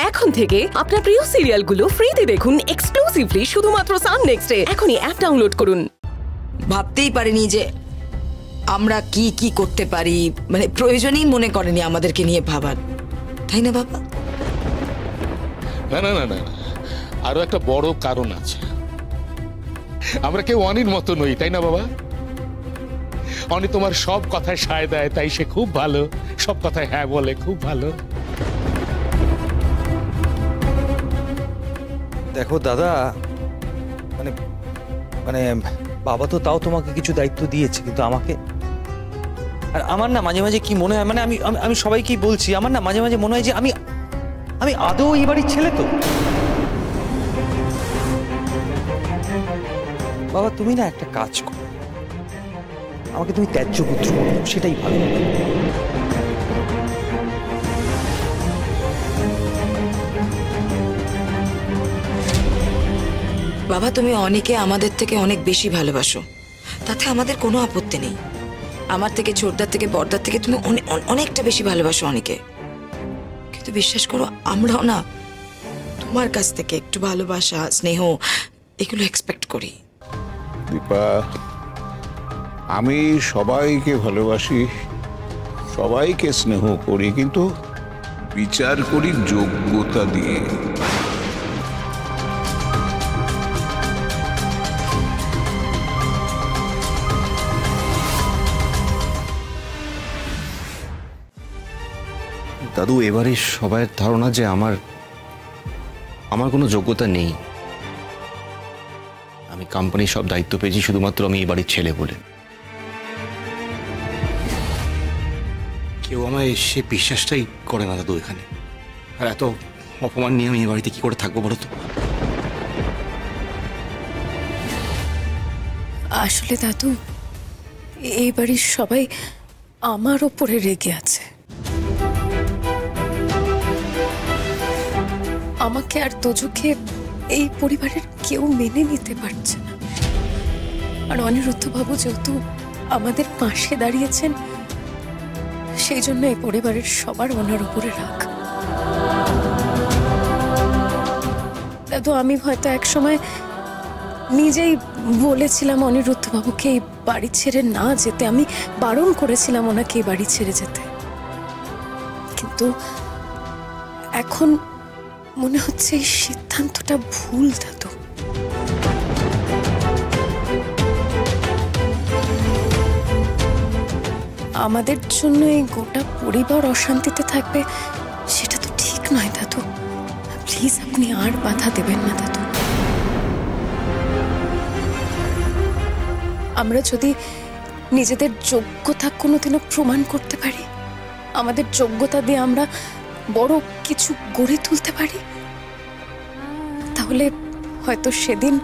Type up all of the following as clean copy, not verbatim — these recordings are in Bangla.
এখন থেকে আপনার প্রিয় সিরিয়ালগুলো ফ্রিতে দেখুন এক্সক্লুসিভলি শুধুমাত্র সান নেক্সটে। এখনই অ্যাপ ডাউনলোড করুন। ভাবতেই পারিনি যে আমরা কি কি করতে পারি, মানে প্রয়োজনই মনে করেনি আমাদেরকে নিয়ে ভাবার, তাই না বাবা? না না না না, আরো একটা বড় কারণ আছে। আমরা কেউ অনির মতো নই, তাই না বাবা? অনি তোমার সব কথায় সায় দেয়, তাই সে খুব ভালো, সব কথায় হ্যাঁ বলে, খুব ভালো। দেখো দাদা, মানে মানে বাবা তো তাও তোমাকে কিছু দায়িত্ব দিয়েছে, কিন্তু আমাকে, আর আমার না মাঝে মাঝে কি মনে হয়, মানে আমি আমি সবাইকেই বলছি, আমার না মাঝে মাঝে মনে হয় যে আমি আমি আদৌ এই বাড়ির ছেলে তো। বাবা তুমি না একটা কাজ করো, আমাকে তুমি ত্যায্য পুত্র করো, সেটাই ভালো। বাবা তুমি অনেকে আমাদের থেকে অনেক বেশি ভালোবাসো, তাতে আমাদের কোনো আপত্তি নেই। আমার থেকে, ছোটদার থেকে, বড়দার থেকে তুমি অনেকটা বেশি ভালোবাসো অনেকে, কিন্তু বিশ্বাস করো আমরাও না তোমার কাছ থেকে একটু ভালোবাসা, স্নেহ এগুলো এক্সপেক্ট করি। দীপা, আমি সবাইকে ভালোবাসি, সবাইকে স্নেহ করি, কিন্তু বিচার করি যোগ্যতা দিয়ে। দাদু, এবারে সবাইয়ের ধারণা যে আমার কোনো যোগ্যতা নেই। আমি কোম্পানির সব দায়িত্ব পেয়েছি শুধুমাত্র আমি এই বাড়ির ছেলে বলে। কেউ আমায় সে বিশ্বাসটাই করে না দাদু এখানে। আর এত অপমান নিয়ে আমি এই বাড়িতে কি করে থাকবো বলো তো? আসলে দাদু, এই বাড়ির সবাই আমার ওপরে রেগে আছে। আমাকে আর তোজুকে এই পরিবারের কেউ মেনে নিতে পারছে না। আর অনিরুদ্ধ বাবু যেহেতু আমাদের পাশে দাঁড়িয়েছেন, সেই জন্য এই পরিবারের সবার ওনার উপরে রাগ। দাদু, আমি হয়তো এক সময় নিজেই বলেছিলাম অনিরুদ্ধ বাবুকে এই বাড়ি ছেড়ে না যেতে, আমি বারণ করেছিলাম ওনাকে এই বাড়ি ছেড়ে যেতে, কিন্তু এখন মনে হচ্ছে এই সিদ্ধান্তটা ভুল দাদু। আমাদের জন্য এই গোটা পরিবার অশান্তিতে থাকবে, সেটা তো ঠিক নয় দাদু। প্লিজ আপনি আর বাধা দেবেন না দাদু। আমরা যদি নিজেদের যোগ্যতা কোনোদিনও প্রমাণ করতে পারি, আমাদের যোগ্যতা দিয়ে আমরা বড় কিছু গড়ে তুলতে পারি, তাহলে হয়তো সেদিন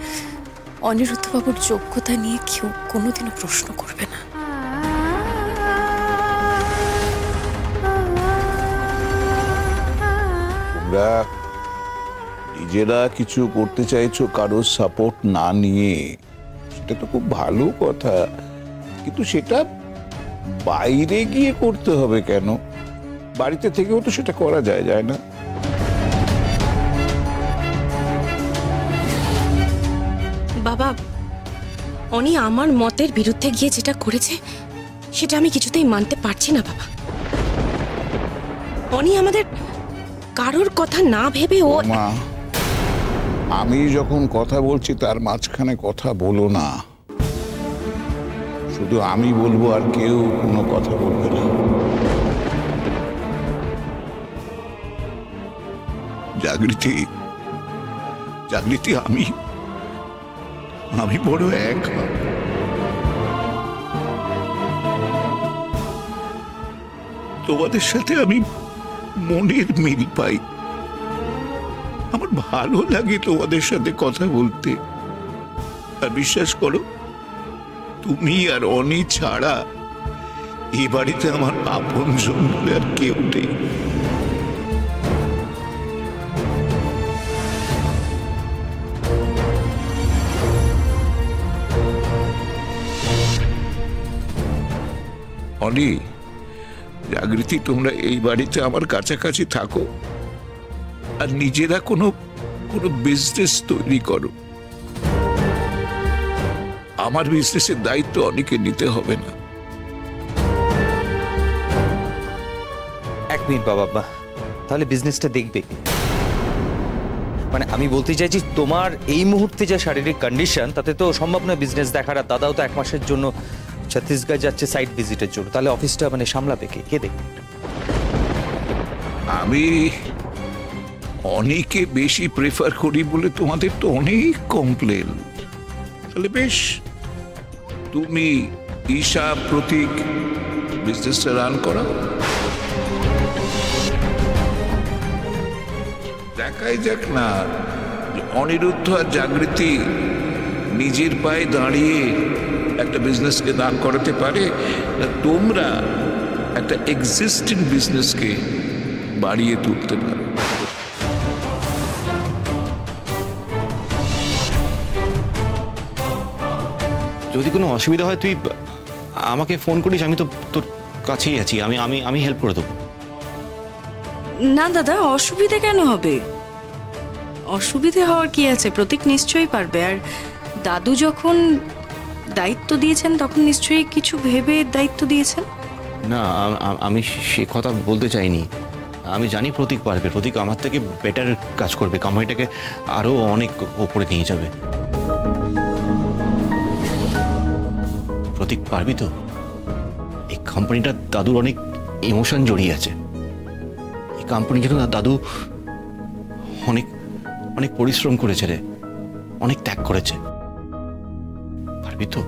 অনিরুদ্ধ বাবুর যোগ্যতা নিয়ে কেউ কোনোদিনও প্রশ্ন করবে না। তোমরা নিজেরা কিছু করতে চাইছো কারোর সাপোর্ট না নিয়ে, সেটা তো খুব ভালো কথা, কিন্তু সেটা বাইরে গিয়ে করতে হবে কেন? বাড়িতে থেকেও তো সেটা করা যায় না? বাবা, অনি আমার মতের বিরুদ্ধে গিয়ে যেটা করেছে সেটা আমি কিছুতেই মানতে পারছি না বাবা। অনি আমাদের কারোর কথা না ভেবে ও মা, আমি যখন কথা বলছি তার মাঝখানে কথা বলো না। শুধু আমি বলবো, আর কেউ কোনো কথা বলবে না। জাগৃতি, জাগৃতি, আমি বড় একা। তোমাদের সাথে আমি মনের মিল পাই, আমার ভালো লাগে তোমাদের সাথে কথা বলতে। আর বিশ্বাস করো, তুমি আর অনি ছাড়া এই বাড়িতে আমার আপনজন বলে আর কেউ নেই। অনি, জাগৃতি, তোমরা এই বাড়িতে আমার কাছাকাছি থাকো, আর নিজেরা কোনো কোনো বিজনেস তৈরি করো। আমার বিজনেসের দায়িত্ব অনেকে নিতে হবে না। এক মিনিট বাবা, তাহলে বিজনেসটা দেখবে কে? মানে আমি বলতে চাইছি তোমার এই মুহূর্তে যা শারীরিক কন্ডিশন তাতে তো সম্ভব নয় বিজনেস দেখার। আর দাদাও তো 1 মাসের জন্য ছত্তিশগড় যাচ্ছে সাইট ভিজিটের জন্য। তাহলে অফিসটা মানে সামলাবে কে? কে দেখবে? আমি অনেকে বেশি প্রেফার করি বলে তোমাদের তো অনেক কমপ্লেন। তাহলে বেশ, তুমি ঈশা প্রতীক বিজনেসটা রান করা, দেখাই যাক না অনিরুদ্ধ আর জাগৃতি নিজের পায়ে দাঁড়িয়ে একটা বিজনেসকে দান করাতে পারে না তোমরা একটা এক্সিস্টিং বিজনেসকে বাড়িয়ে তুলতে পারো। যদি কোনো অসুবিধা হয় তুই আমাকে ফোন করিস, আমি তো তোর কাছেই আছি। আমি আমি আমি হেল্প করে দেবো। না দাদা, অসুবিধে কেন হবে? অসুবিধে হওয়ার কি আছে? প্রতীক নিশ্চয়ই পারবে। আর দাদু যখন দায়িত্ব দিয়েছেন তখন নিশ্চয়ই কিছু ভেবে দায়িত্ব দিয়েছেন। না, আমি সে কথা বলতে চাইনি। আমি জানি প্রতীক পারবে। প্রতীক আমার থেকে বেটার কাজ করবে, কোম্পানিটাকে আরো অনেক উপরে নিয়ে যাবে। প্রতীক পারবি তো? এই কোম্পানিটা দাদুর অনেক ইমোশন জড়িয়ে আছে। এই কোম্পানির জন্য দাদু অনেক অনেক পরিশ্রম করেছে রে, অনেক ত্যাগ করেছে। পারবি তো?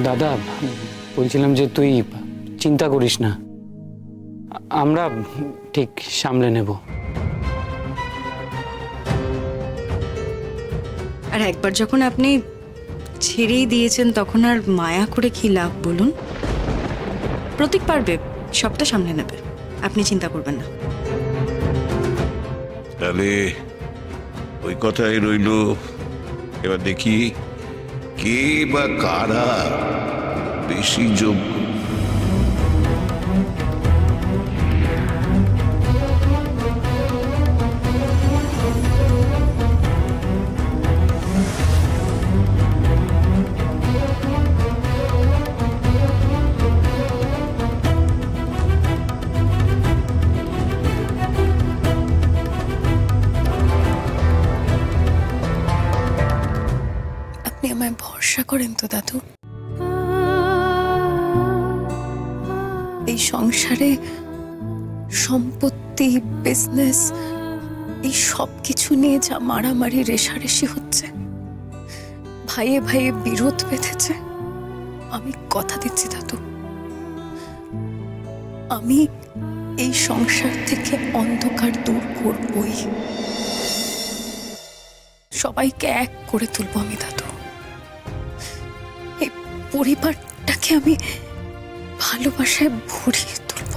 দাদা, বলছিলাম যে তুই চিন্তা করিস না, আমরা ঠিক সামলে নেব। আর একবার যখন আপনি ছেড়েই দিয়েছেন তখন আর মায়া করে কি লাভ বলুন? প্রতীক পারবে, সবটা সামলে নেবে, আপনি চিন্তা করবেন না। তাহলে ওই কথাই রইল। এবার দেখি কে বা কারা বেশি যোগ্য। আপনি আমায় ভরসা করেন তো দাদু? এই সংসারে সম্পত্তি, বিজনেস, এই সব কিছু নিয়ে যা মারামারি রেষারেষি হচ্ছে, ভাইয়ে ভাইয়ে বিরোধ বেঁধেছে, আমি কথা দিচ্ছি দাদু, আমি এই সংসার থেকে অন্ধকার দূর করবই। সবাইকে এক করে তুলবো আমি দাদু। এই পরিবারটাকে আমি ভালোবাসায় ভরিয়ে তুলব।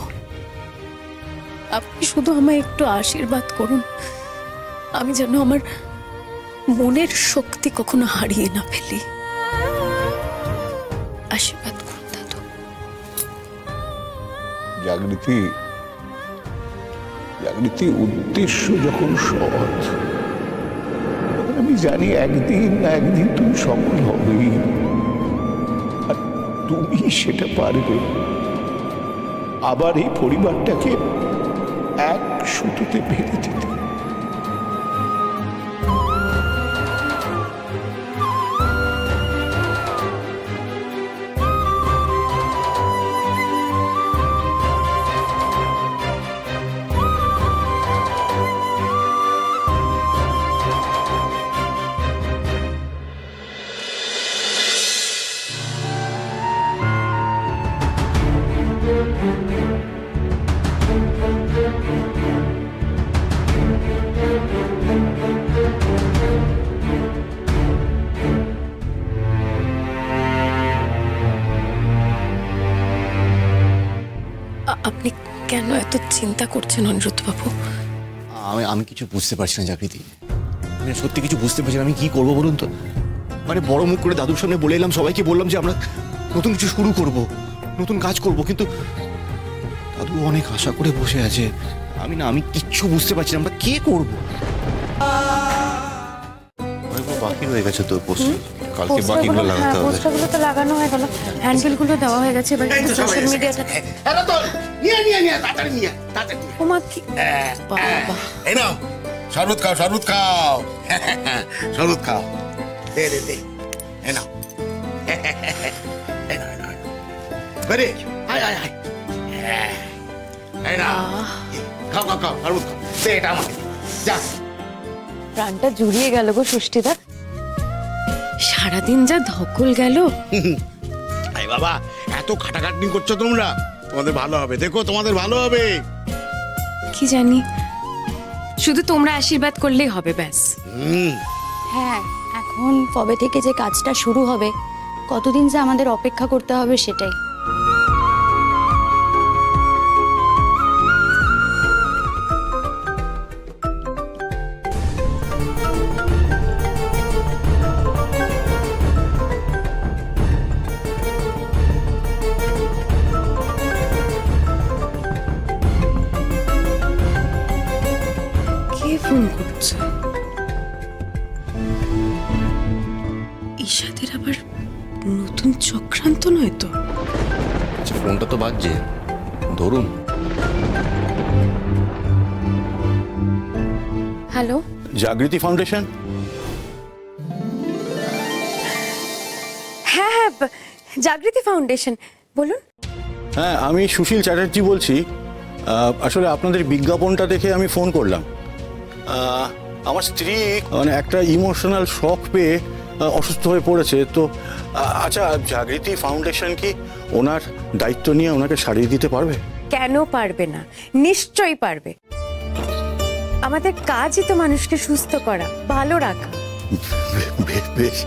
আপনি শুধু আমায় একটু আশীর্বাদ করুন, আমি যেন আমার মনের শক্তি কখনো হারিয়ে না ফেলি। আশীর্বাদ করুন দাদু। জাগৃতি উদ্দেশ্য যখন সৎ, আমি জানি একদিন না একদিন তুমি সফল হবেই, আর তুমি সেটা পারবে। আবার এই পরিবারটাকে এক সুতোতে বেঁধে দিতে। আপনি কেন এত চিন্তা করছেন অনিরুদ্ধ বাবু? আমি কিছু বুঝতে পারছি না জাগৃতি, আমি সত্যি কিছু বুঝতে পারছি না। আমি কি করবো বলুন তো? মানে বড় মুখ করে দাদুর সামনে বলে এলাম, সবাইকে বললাম যে আমরা নতুন কিছু শুরু করব, নতুন কাজ করব, কিন্তু দাদু অনেক আশা করে বসে আছে। আমি কিচ্ছু বুঝতে পারছি না, আমরা কে করবো? বাকি রয়ে গেছে তোর পোস্ট, কালকে বাকিগুলো লাগাতে হবে। পোস্টারগুলো তো লাগানো হয়ে গেল, হ্যান্ডেলগুলো দেওয়া হয়ে গেছে, এবার সোশ্যাল মিডিয়াতে ওমা কি বাবা। এই নাও শরবত খাও, শরবত খাও, শরবত খাও, দে দে দে, এই নাও, এই নাও, এই নাও, বেরে আয় আয় আয়, এই নাও, খাও খাও খাও, শরবত খাও, দে এটা আমাকে, যা। প্রাণটা জুড়িয়ে গেল গো ষষ্ঠীদা, সারাদিন যা ধকল গেল। আরে বাবা, এত খাটাখাটনি করছো তোমরা, তোমাদের ভালো হবে, দেখো তোমাদের ভালো হবে। কি জানি, শুধু তোমরা আশীর্বাদ করলেই হবে ব্যাস। হ্যাঁ, এখন কবে থেকে যে কাজটা শুরু হবে, কতদিন যে আমাদের অপেক্ষা করতে হবে সেটাই। কে ফোন করছে? ঈশাদের আবার নতুন চক্রান্ত নয় তো? আচ্ছা, ফোনটা তো বাজছে, ধরুন। Hello, Jagriti foundation? হ্যাঁ হ্যাঁ, জাগৃতি ফাউন্ডেশন, বলুন। হ্যাঁ, আমি সুশীল চ্যাটার্জি বলছি। আসলে আপনাদের বিজ্ঞাপনটা দেখে আমি ফোন করলাম। আমার স্ত্রী মানে একটা ইমোশনাল শক পেয়ে অসুস্থ হয়ে পড়েছে তো। আচ্ছা, জাগৃতি ফাউন্ডেশন কি ওনার দায়িত্ব নিয়ে ওনাকে সারিয়ে দিতে পারবে? কেন পারবে না, নিশ্চয়ই পারবে। আমাদের কাজই তো মানুষকে সুস্থ করা, ভালো রাখা। বেশ,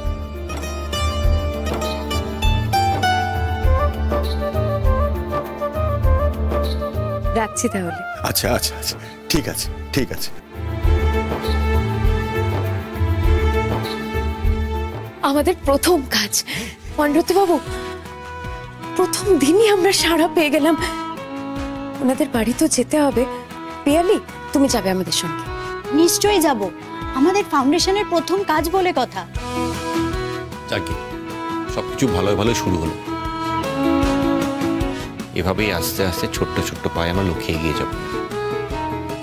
রাখছি তাহলে। আচ্ছা আচ্ছা আচ্ছা, ঠিক আছে ঠিক আছে। আমাদের প্রথম কাজ, অনুব্রত বাবু, প্রথম দিনই আমরা সাড়া পেয়ে গেলাম। ওনাদের বাড়ি তো যেতে হবে। পিয়ালি, তুমি যাবে আমাদের সঙ্গে? নিশ্চয়ই যাব, আমাদের ফাউন্ডেশনের প্রথম কাজ বলে কথা। যাকে সবকিছু ভালো ভালো শুরু হলো, এভাবেই আস্তে আস্তে ছোট্ট ছোট্ট পায়ে আমরা লক্ষ্যে এগিয়ে যাবো।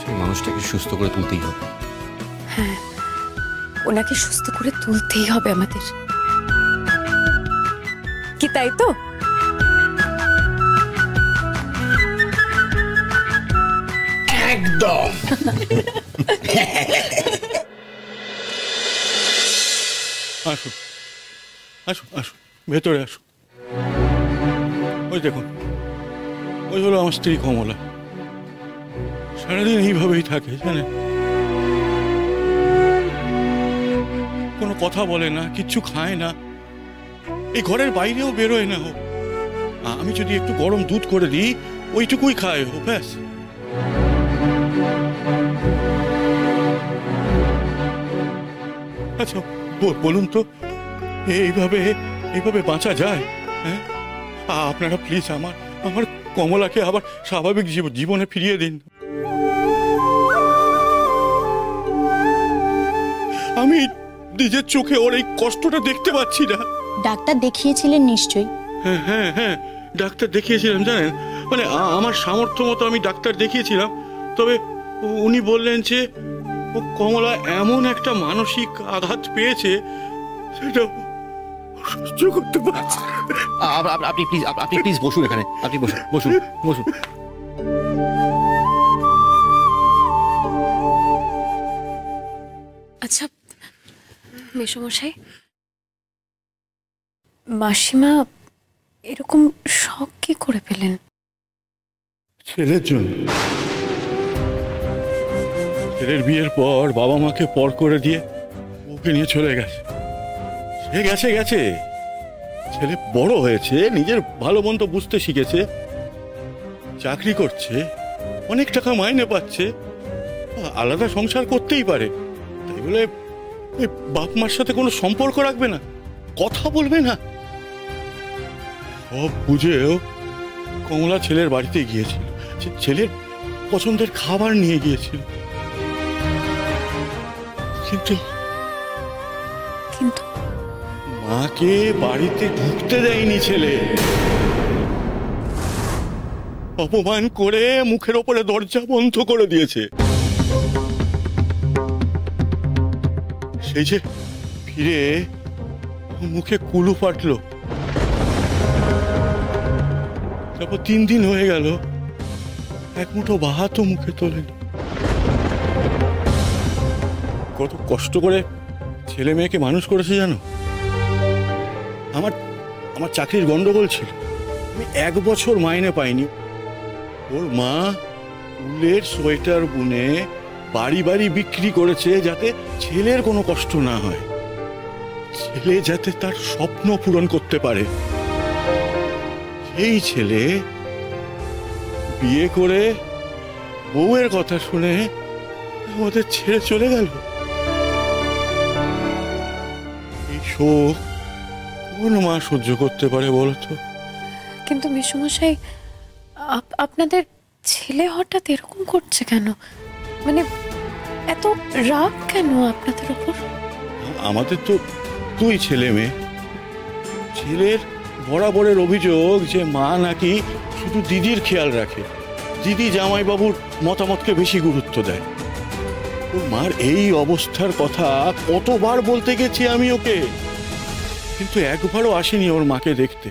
সেই মানুষটাকে সুস্থ করে তুলতেই হবে। হ্যাঁ, ওনাকে সুস্থ করে তুলতেই হবে আমাদের, কি তাই তো? একদম। আসুন আসুন আসুন, ভেতরে আসুন। ওই দেখুন, ওই হলো আমার স্ত্রী কমলা। সারাদিন এইভাবেই থাকে, জানেন, কোনো কথা বলে না, কিচ্ছু খায় না, এই ঘরের বাইরেও বেরোয় না। আমি যদি একটু গরম দুধ করে দিই, ওইটুকুই খায় ও, ব্যাস। আচ্ছা বলুন তো, এইভাবে বাঁচা যায়? হ্যাঁ, আপনারা প্লিজ আমার কমলাকে আবার স্বাভাবিক জীবনে ফিরিয়ে দিন। আমি নিজের চোখে ওর এই কষ্টটা দেখতে পাচ্ছি না। ডাক্তার দেখিয়েছিলেন নিশ্চয়ই? হ্যাঁ হ্যাঁ হ্যাঁ, ডাক্তার দেখিয়েছিলাম, জানেন, মানে আমার সামর্থ্য মতো আমি ডাক্তার দেখিয়েছিলাম। তবে উনি বললেন যে ও কমলা এমন একটা মানসিক আঘাত পেয়েছে সেটা সহ্য করতে পারছে। আপনি প্লিজ বসুন এখানে, আপনি বসুন। আচ্ছা মেসোমশাই, মাসিমা এরকম শখ কি করে পেলেন? ছেলের জন্য। ছেলের বিয়ের পর বাবা মাকে পর করে দিয়ে ওকে নিয়ে চলে গেছে। সে গেছে, ছেলে বড় হয়েছে, নিজের ভালো মন্দ বুঝতে শিখেছে, চাকরি করছে, অনেক টাকা মাইনে পাচ্ছে, আলাদা সংসার করতেই পারে। তাই বলে বাপ মার সাথে কোনো সম্পর্ক রাখবে না, কথা বলবে না? সব বুঝেও কমলা ছেলের বাড়িতে গিয়েছিল। পছন্দের খাবার নিয়ে গিয়েছিল, কিন্তু কিন্তু মাকে বাড়িতে ঢুকতে দেয়নি ছেলে। অপমান করে মুখের ওপরে দরজা বন্ধ করে দিয়েছে। সেই যে ফিরে মুখে কুলু ফাটলো, তারপর 3 দিন হয়ে গেল, এক মুঠো ভাতও মুখে তোলেনি। কত কষ্ট করে ছেলে মেয়েকে মানুষ করেছে জানো? আমার চাকরির গন্ডগোল ছিল, আমি 1 বছর মাইনে পাইনি। ওর মা উলের সোয়েটার বুনে বাড়ি বাড়ি বিক্রি করেছে যাতে ছেলের কোনো কষ্ট না হয়, ছেলে যাতে তার স্বপ্ন পূরণ করতে পারে। সেই ছেলে বিয়ে করে বউয়ের কথা শুনে আমাদের ছেড়ে চলে গেল। এই শোক কোন মা সহ্য করতে পারে বলো তো? কিন্তু মেসোমশাই, আপনাদের ছেলে হঠাৎ এরকম করছে কেন? মানে এত রাগ কেন আপনাদের উপর? আমাদের তো 2 ছেলে মেয়ে। ছেলের বরাবরের অভিযোগ যে মা নাকি শুধু দিদির খেয়াল রাখে, দিদি জামাইবাবুর মতামতকে বেশি গুরুত্ব দেয়। ওর মার এই অবস্থার কথা কতবার বলতে গেছি আমি ওকে, কিন্তু একবারও আসেনি ওর মাকে দেখতে।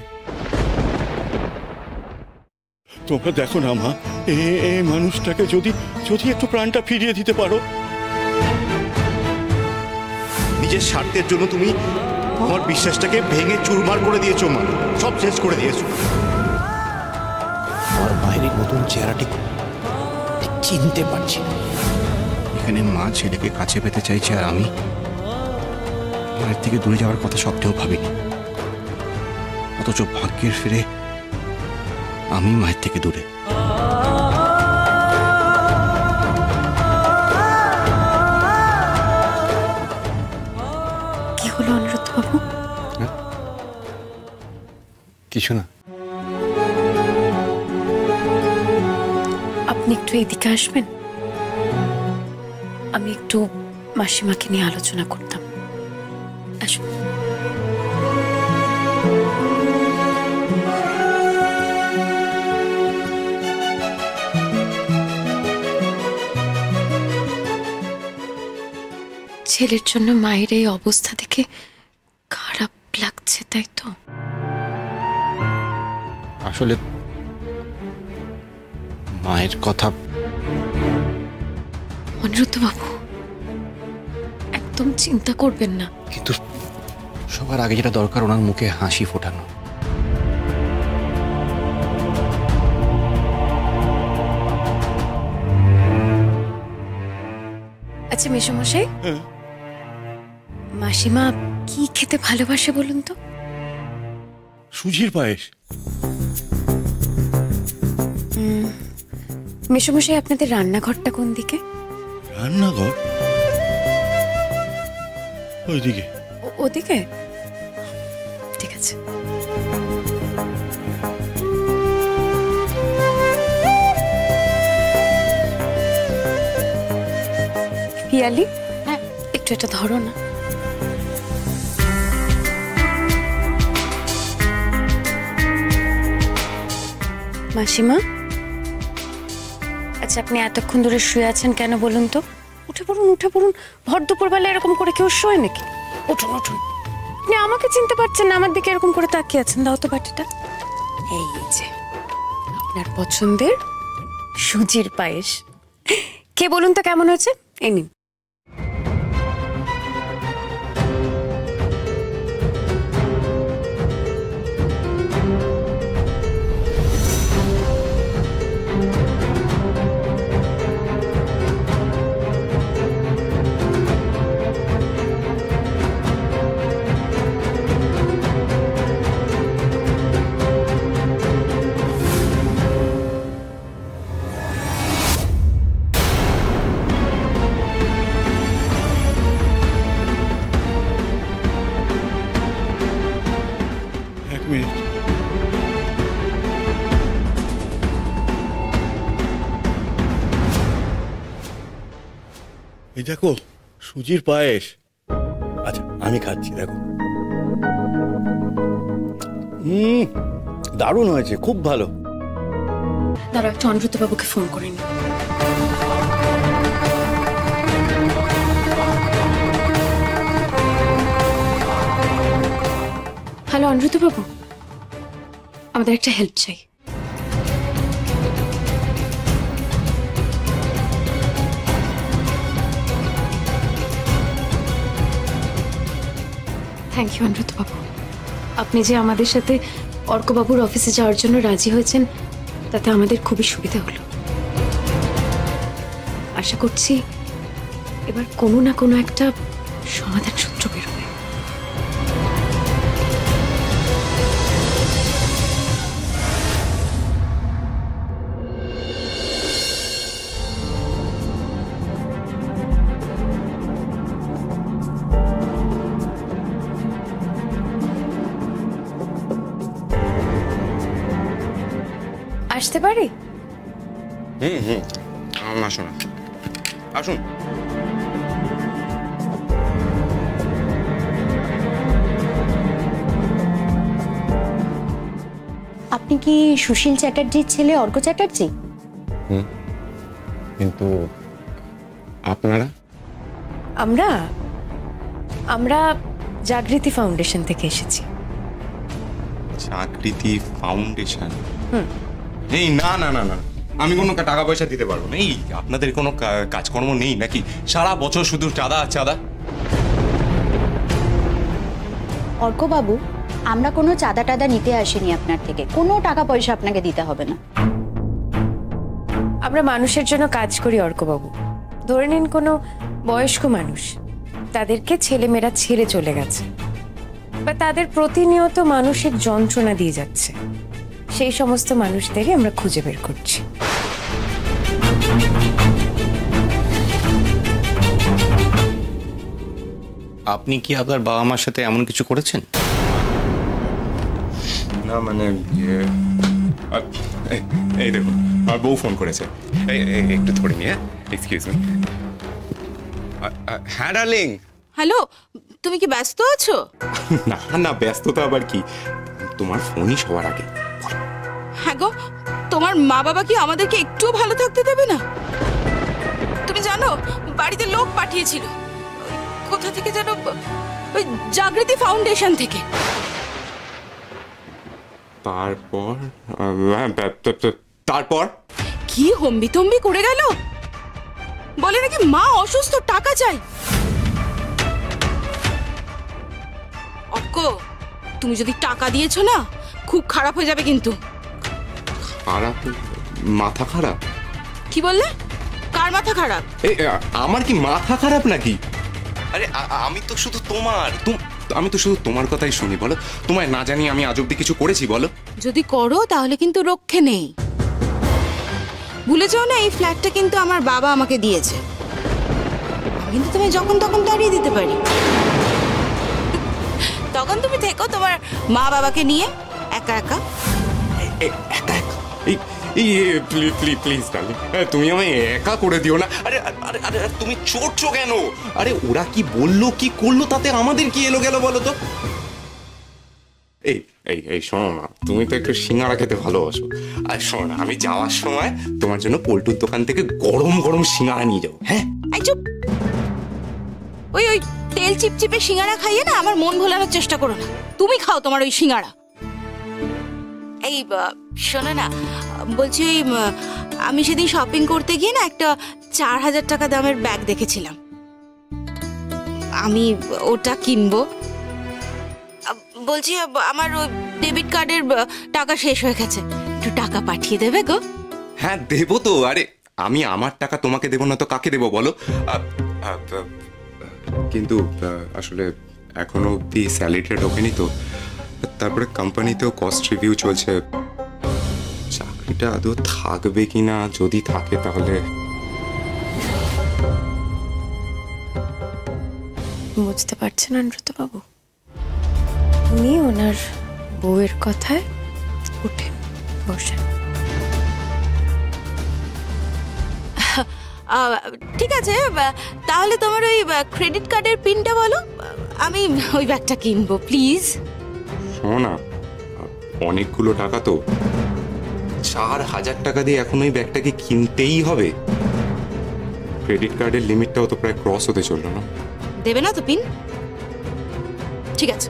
তোমরা দেখো না মা, এই মানুষটাকে যদি একটু প্রাণটা ফিরিয়ে দিতে পারো। নিজের স্বার্থের জন্য তুমি আমার বিশ্বাসটাকে ভেঙে চুরমার করে দিয়েছো মা, সব শেষ করে দিয়েছো। আমার মায়ের নতুন চেহারাটি চিনতে পারছি না। এখানে মা ছেলেকে কাছে পেতে চাইছে, আর আমি মায়ের থেকে দূরে যাওয়ার কথা সবটাও ভাবিনি। অথচ ভাগ্যের ফিরে আমি মায়ের থেকে দূরে। কি হলো অনিরুদ্ধ বাবু? কিছু না। আপনি একটু এদিকে আসবেন, আমি একটু মাসিমাকে নিয়ে আলোচনা করতাম। আসুন। ছেলের জন্য মায়ের এই অবস্থা দেখে খারাপ লাগছে, তাই তো? আসলে মায়ের কথা। অনিরুদ্ধ বাবু, একদম চিন্তা করবেন না। কিন্তু সবার আগে যেটা দরকার, ওনার মুখে হাসি ফোটানো। আচ্ছা মেসোমশাই, মাসিমা কি খেতে ভালোবাসে বলুন তো? সুজির পায়েস। মেসোমশাই, আপনাদের রান্নাঘরটা কোন দিকে? রান্নাঘর ওইদিকে। ওদিকে? ঠিক আছে। পিয়ালি, হ্যাঁ একটু এটা ধরো না। মাসিমা, আচ্ছা আপনি এতক্ষণ ধরে শুয়ে আছেন কেন বলুন তো? উঠে পড়ুন, উঠে পড়ুন। ভর দুপুরবেলা এরকম করে কেউ শোয় নাকি? উঠুন উঠুন। আপনি আমাকে চিনতে পারছেন না, আমার দিকে এরকম করে তাকিয়ে আছেন। দাও তো বাটিটা। এই যে আপনার পছন্দের সুজির পায়েস। কে বলুন তো কেমন হয়েছে? এই নিন। এই দেখো সুজির পায়েস। আচ্ছা আমি খাচ্ছি, দেখো। দারুণ হয়েছে, খুব ভালো। দাঁড়া, একটু অনিরুদ্ধবাবুকে ফোন করে নি। হ্যালো অনিরুদ্ধবাবু, আমাদের একটা হেল্প চাই। থ্যাংক ইউ অনিরুদ্ধবাবু, আপনি যে আমাদের সাথে অর্কবাবুর অফিসে যাওয়ার জন্য রাজি হয়েছেন তাতে আমাদের খুবই সুবিধা হলো। আশা করছি এবার কোনো না কোনো একটা সমাধান সূত্র বেরোবে। আসতে পারি? আসুন আসুন। আপনি কি সুশীল চ্যাটার্জির ছেলে অর্ক চ্যাটার্জি? কিন্তু আপনারা? আমরা আমরা জাগৃতি ফাউন্ডেশন থেকে এসেছি। জাগৃতি ফাউন্ডেশন? এই না না না না, আমি কোনো টাকা পয়সা দিতে পারবো না। এই আপনাদের কোনো কাজকর্ম নেই নাকি? সারা বছর শুধু চাঁদা চাঁদা। অর্কবাবু, আমরা কোনো চাঁদা টাদা নিতে আসিনি আপনার থেকে, কোনো টাকা পয়সা আপনাকে দিতে হবে না। আমরা মানুষের জন্য কাজ করি অর্কবাবু। ধরে নিন কোনো বয়স্ক মানুষ, তাদেরকে ছেলেমেয়েরা ছেড়ে চলে গেছে বা তাদের প্রতিনিয়ত মানসিক যন্ত্রণা দিয়ে যাচ্ছে, সেই সমস্ত মানুষদেরই আমরা খুঁজে বের করছি। আপনি কি আপনার বাবা মার সাথে এমন কিছু করেছেন? না মানে এই দেখুন, আমার বউ ফোন করেছে। একটু ধরে নিয়ে, এক্সকিউজ মি। হ্যাঁ ডার্লিং। হ্যালো, তুমি কি ব্যস্ত আছো? না না, ব্যস্ততা আবার কি, তোমার ফোনই সবার আগে। হ্যাঁ গো, তোমার মা বাবা কি আমাদেরকে একটু ভালো থাকতে দেবে না? তুমি জানো বাড়িতে লোক পাঠিয়েছিল, কোথা থেকে জানো, ওই জাগৃতি ফাউন্ডেশন থেকে। তারপর কি হম্বি তম্বি করে গেল, বলে নাকি মা অসুস্থ, টাকা চাই। অর্ক, তুমি যদি টাকা দিয়েছো না, খুব খারাপ হয়ে যাবে কিন্তু। খারাপ? মাথা খারাপ? কি বললে? কার মাথা খারাপ? আমার কি মাথা খারাপ নাকি? আরে আমি তো শুধু তোমার কথাই শুনি। বলো, তোমায় না জানি আমি আজ অব্দি কিছু করেছি বলো? যদি করো তাহলে কিন্তু রক্ষে নেই। ভুলে যাও না, এই ফ্ল্যাটটা কিন্তু আমার বাবা আমাকে দিয়েছে। আমি কিন্তু তুমি যখন তখন তাড়িয়ে দিতে পারি। তখন তুমি থেকো তোমার মা বাবাকে নিয়ে একা একা। প্লিজ ডার্লিং, তুমি আমায় একা করে দিও না। আরে আরে আরে তুমি চড়ছো কেন? আরে ওরা কি বললো কি করলো তাতে আমাদের কি এলো গেল বলো তো? এই এই এই শোনো না, তুমি তো একটু সিঙ্গারা খেতে ভালোবাসো। আর শোনো না, আমি যাওয়ার সময় তোমার জন্য পল্টুর দোকান থেকে গরম গরম সিঙ্গারা নিয়ে যাবো। হ্যাঁ, চুপ। ওই তেল চিপচিপে সিঙ্গারা খাইয়ে না আমার মন ভোলানোর চেষ্টা করো না। তুমি খাও তোমার ওই সিঙ্গারা। এই শোনো না, বলছি ওই আমি সেদিন শপিং করতে গিয়ে না একটা 4000 টাকা দামের ব্যাগ দেখেছিলাম, আমি ওটা কিনবো। বলছি আমার ওই ডেবিট কার্ডের টাকা শেষ হয়ে গেছে, একটু টাকা পাঠিয়ে দেবে গো? হ্যাঁ দেবো তো। আরে আমি আমার টাকা তোমাকে দেবো না তো কাকে দেবো বলো? কিন্তু আসলে এখনো অব্দি স্যালারিটা ঢোকেনি তো, তারপরে কোম্পানিতেও কস্ট রিভিউ চলছে। চাকরিটা আদৌ থাকবে কিনা, যদি থাকে তাহলে। বুঝতে পারছেন অনিরুদ্ধবাবু, উনি ওনার বউয়ের কথায় উঠেন, বসেন। ঠিক আছে, তাহলে তোমার ওই ক্রেডিট কার্ডের পিনটা বলো, আমি ওই ব্যাগটা কিনবো প্লিজ। শোনো না, অনেকগুলো টাকা তো, 4,000 টাকা দিয়ে এখন ওই ব্যাগটাকে কিনতেই হবে। ক্রেডিট কার্ডের লিমিটটাও তো প্রায় ক্রস হতে চললো না। দেবে না তো পিন? ঠিক আছে,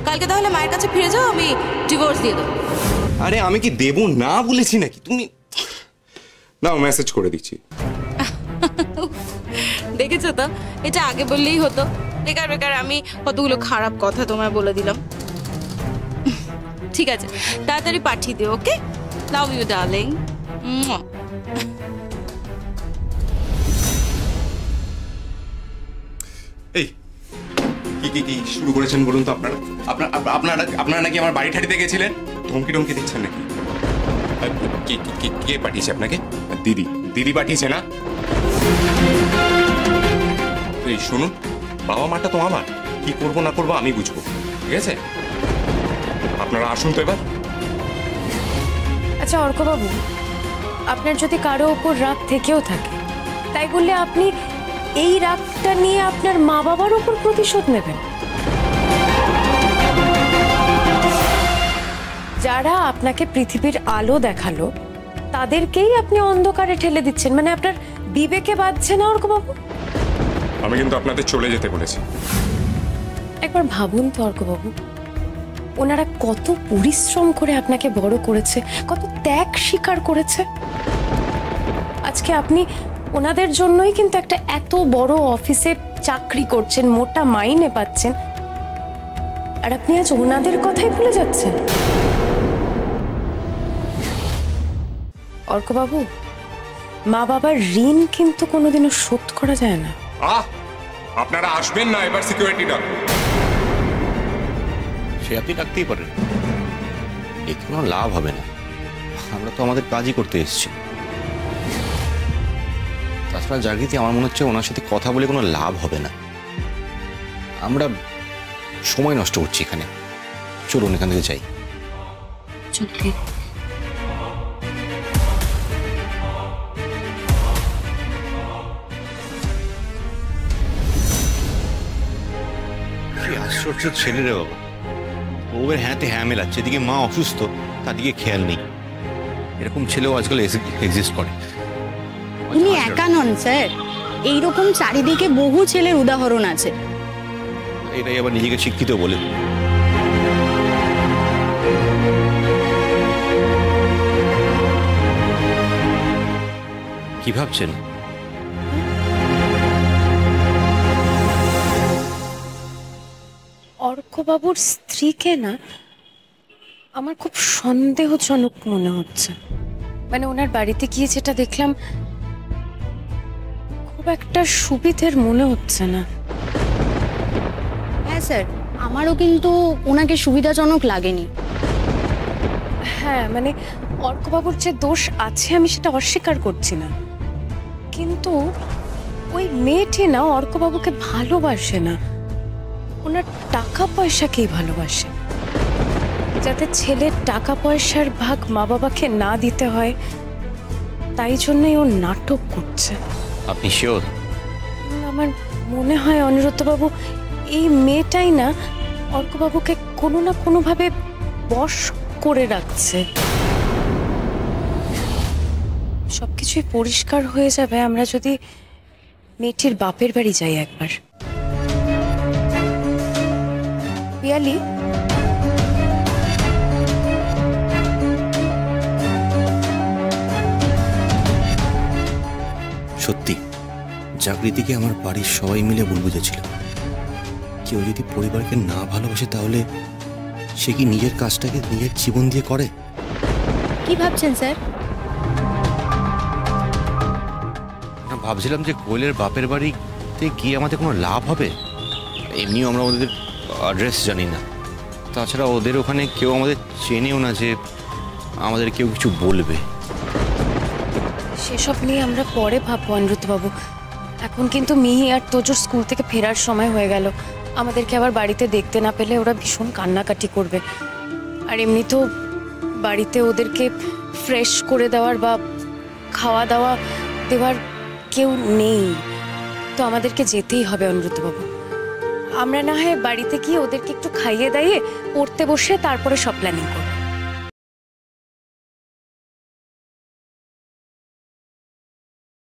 কালকে তাহলে মায়ের কাছে ফিরে যাও, আমি ডিভোর্স দিয়ে দেবো। আরে আমি কি দেবো না বলেছি নাকি? তুমি নাও, মেসেজ করে দিচ্ছি। দেখেছো তো, এটা আগে বললেই হতো। বেকার বেকার আমি কতগুলো খারাপ কথা তোমায় বলে দিলাম। ঠিক আছে, তাড়াতাড়ি পাঠিয়ে দিও। ওকে, লাভ ইউ ডার্লিং। এই কি শুরু করেছেন বলুন তো? আপনারা নাকি আমার বাড়ি ঠাড়িতে গেছিলেন? ধমকি টমকি দিচ্ছেন নাকি? কে পাঠিয়েছে আপনাকে? দিদি পাঠিয়েছে না? এই শুনুন, বাবা মাটা তো আমার, কি করবো না করবো আমি বুঝবো, ঠিক আছে? আপনারা আসুন তো এবার। আচ্ছা অর্কবাবু, আপনার যদি কারো ওপর রাগ থেকেও থাকে, তাই বললে আপনি এই রাগটা নিয়ে আপনার মা বাবার উপর প্রতিশোধ নেবেন? যারা আপনাকে পৃথিবীর আলো দেখালো তাদেরকেই আপনি অন্ধকারে ঠেলে দিচ্ছেন, মানে আপনার বিবেকে বাঁধছে না অর্কবাবু? আমি কিন্তু আপনাদের চলে যেতে বলেছি। একবার ভাবুন তো অর্কবাবু, ওনারা কত পরিশ্রম করে আপনাকে বড় করেছে, কত ত্যাগ স্বীকার করেছে। আজকে আপনি ওনাদের জন্যই কিন্তু একটা এত বড় অফিসে চাকরি করছেন, মোটা মাইনে পাচ্ছেন, আর আপনি আজ ওনাদের কথাই ভুলে যাচ্ছেন। অর্কবাবু, মা বাবার ঋণ কিন্তু কোনোদিনও শোধ করা যায় না। আপনারা আসবেন না, এবার সিকিউরিটি ডাকুন। সে আপনি ডাকতেই পারেন, এতে কোনো লাভ হবে না। আমরা তো আমাদের কাজই করতে এসেছি। তাছাড়া জাগৃতি, আমার মনে হচ্ছে ওনার সাথে কথা বলে কোনো লাভ হবে না। আমরা সময় নষ্ট করছি এখানে। চলুন এখান থেকে যাই। আশ্চর্য ছেলে রে বাবা, বউয়ের হ্যাঁতে হ্যাঁ মেলাচ্ছে, এদিকে মা অসুস্থ, তাদিকে খেয়াল নেই। এরকম ছেলেও আজকাল এক্সিস্ট করে। উনি একা নন স্যার, এইরকম চারিদিকে বহু ছেলের উদাহরণ আছে। এটাই আবার নিজেকে শিক্ষিত বলে। কি ভাবছেন? অর্কবাবুর স্ত্রীকে না আমার খুব সন্দেহজনক মনে হচ্ছে। মানে ওনার বাড়িতে গিয়ে যেটা দেখলাম, খুব একটা সুবিধের মনে হচ্ছে না। হ্যাঁ স্যার, আমারও কিন্তু ওনাকে সুবিধাজনক লাগেনি। হ্যাঁ, মানে অর্কবাবুর যে দোষ আছে আমি সেটা অস্বীকার করছি না, কিন্তু ওই মেয়েটি না অর্কবাবুকে ভালোবাসে না, ওনার টাকা পয়সাকেই ভালোবাসে। যাতে ছেলের টাকা পয়সার ভাগ মা বাবাকে না দিতে হয়, তাই জন্যই ও নাটক করছে। আপনি শিওর? আমার মনে হয় অনিরুদ্ধবাবু, এই মেয়েটাই না অর্কবাবুকে কোনো না কোনোভাবে বশ করে রাখছে। সবকিছুই পরিষ্কার হয়ে যাবে আমরা যদি মেয়েটির বাপের বাড়ি যাই একবার। পিয়ালি, সত্যি জাগৃতিকে আমার বাড়ির সবাই মিলে ভুল বুঝেছিল। কেউ যদি পরিবারকে না ভালোবাসে তাহলে সে কি নিজের কাজটাকে নিজের জীবন দিয়ে করে? কি ভাবছেন স্যার? ভাবছিলাম যে কোয়েলের বাপের বাড়িতে গিয়ে আমাদের কোনো লাভ হবে। এমনিও আমরা ওদের অ্যাড্রেস জানি না, তাছাড়া ওদের ওখানে কেউ আমাদের চেনেও না যে আমাদের কেউ কিছু বলবে। সেসব নিয়ে আমরা পরে ভাববো অনিরুদ্ধবাবু। এখন কিন্তু মিহি আর তোজোর স্কুল থেকে ফেরার সময় হয়ে গেল। আমাদেরকে আবার বাড়িতে দেখতে না পেলে ওরা ভীষণ কান্নাকাটি করবে। আর এমনি তো বাড়িতে ওদেরকে ফ্রেশ করে দেওয়ার বা খাওয়া দাওয়া দেওয়ার কেউ নেই, তো আমাদেরকে যেতেই হবে অনিরুদ্ধবাবু। আমরা না হয় বাড়িতে গিয়ে ওদেরকে একটু খাইয়ে দাইয়ে পড়তে বসে তারপরে সব প্ল্যানিং করব।